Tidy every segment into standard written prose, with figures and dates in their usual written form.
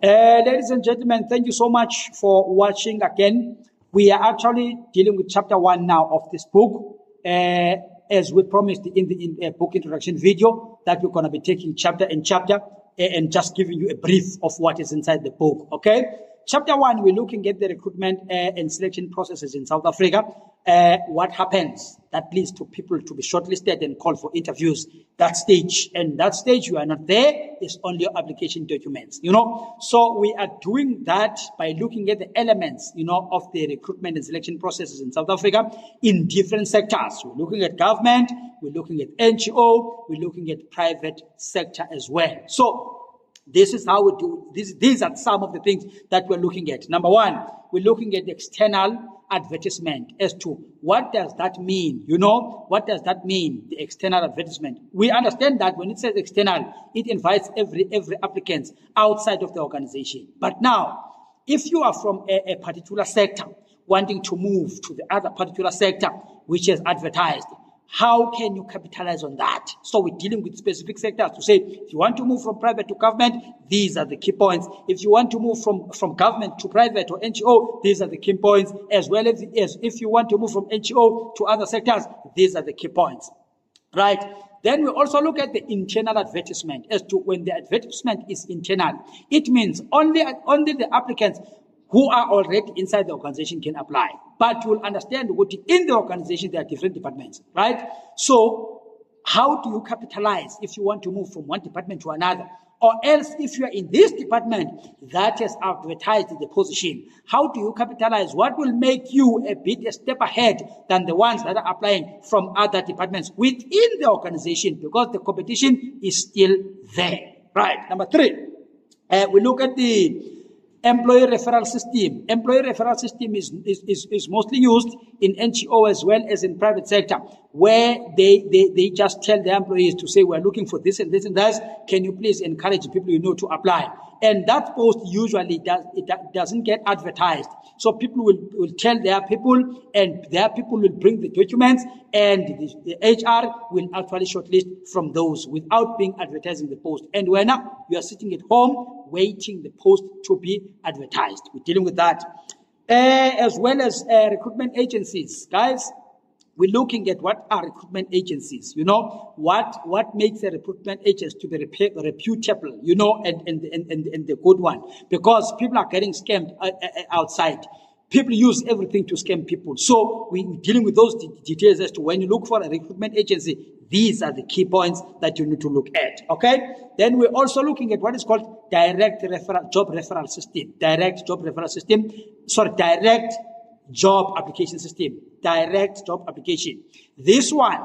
Ladies and gentlemen, thank you so much for watching again. We are actually dealing with chapter 1 now of this book. As we promised in the book introduction video, that we're going to be taking chapter and chapter and just giving you a brief of what is inside the book. Okay? Chapter 1, we're looking at the recruitment and selection processes in South Africa. What happens that leads to people to be shortlisted and called for interviews. That stage. And that stage, you are not there. It's only your application documents, So we are doing that by looking at the elements, of the recruitment and selection processes in South Africa in different sectors. We're looking at government. We're looking at NGO. We're looking at private sector as well. So this is how we do. These are some of the things that we're looking at. Number one, we're looking at the external advertisement as to what does that mean? What does that mean, the external advertisement? We understand that when it says external, it invites every applicant outside of the organization. But now, if you are from a particular sector wanting to move to the other particular sector which is advertised, how can you capitalize on that? So we're dealing with specific sectors to say, if you want to move from private to government, these are the key points. If you want to move from government to private or NGO, these are the key points. As well as if you want to move from NGO to other sectors, these are the key points. Right? Then we also look at the internal advertisement as to when the advertisement is internal. It means only the applicants who are already inside the organization can apply. But you'll understand what in the organization there are different departments, right? So how do you capitalize if you want to move from one department to another? Or else if you are in this department that has advertised the position, how do you capitalize? What will make you a step ahead than the ones that are applying from other departments within the organization? Because the competition is still there, right? Number 3, we look at the employee referral system. Employee referral system is mostly used in NGO as well as in private sector, where they just tell the employees to say, we're looking for this and this and that. Can you please encourage people to apply? And that post usually doesn't get advertised. So people will tell their people, and their people will bring the documents, and the HR will actually shortlist from those without being advertising the post. And when you are sitting at home waiting the post to be advertised. We're dealing with that. As well as recruitment agencies. Guys, we're looking at what are recruitment agencies. What makes a recruitment agency to be reputable, and the good one. Because people are getting scammed outside. People use everything to scam people. So we're dealing with those details as to when you look for a recruitment agency, these are the key points that you need to look at. Okay? Then we're also looking at what is called direct job referral system. Direct job application system. Direct job application. This one,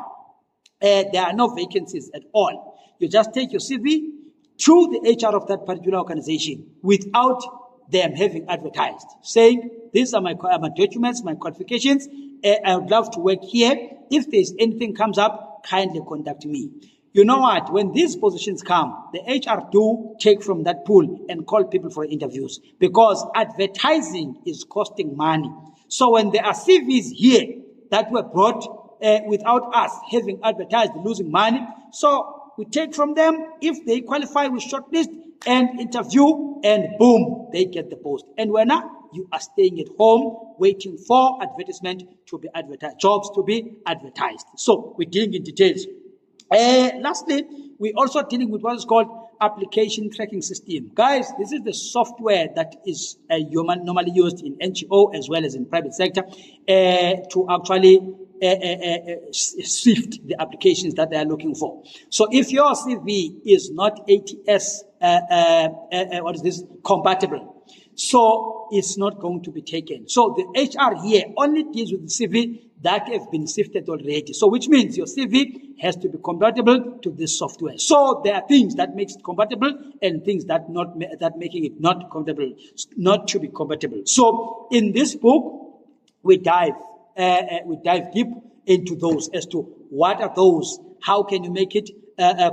there are no vacancies at all. You just take your CV to the HR of that particular organization without them having advertised, saying, these are my documents, my qualifications, I would love to work here. If there's anything comes up, kindly contact me. You know what? When these positions come, the HR do take from that pool and call people for interviews, because advertising is costing money. So when there are CVs here that were brought without us having advertised, losing money, so we take from them. If they qualify, we shortlist and interview, and boom, they get the post. And when you are staying at home waiting for advertisement to be advertised, jobs to be advertised. So we're dealing in details. Lastly, we're also dealing with what is called application tracking system. Guys, this is the software that is normally used in NGO as well as in private sector to actually sift the applications that they are looking for. So if your CV is not ATS compatible, so it's not going to be taken. So the HR here only deals with the CV that have been sifted already. So which means your CV has to be compatible to this software. So there are things that makes it compatible and things that making it not compatible, not to be compatible. So in this book, we dive deep into those as to what are those, how can you make it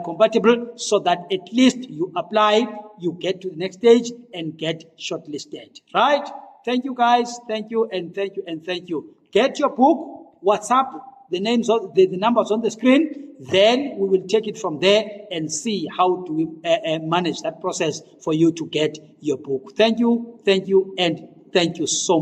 compatible so that at least you apply, you get to the next stage and get shortlisted. Right? Thank you guys. Thank you and thank you and thank you. Get your book, WhatsApp, the numbers on the screen. Then we will take it from there and see how to manage that process for you to get your book. Thank you, and thank you so much.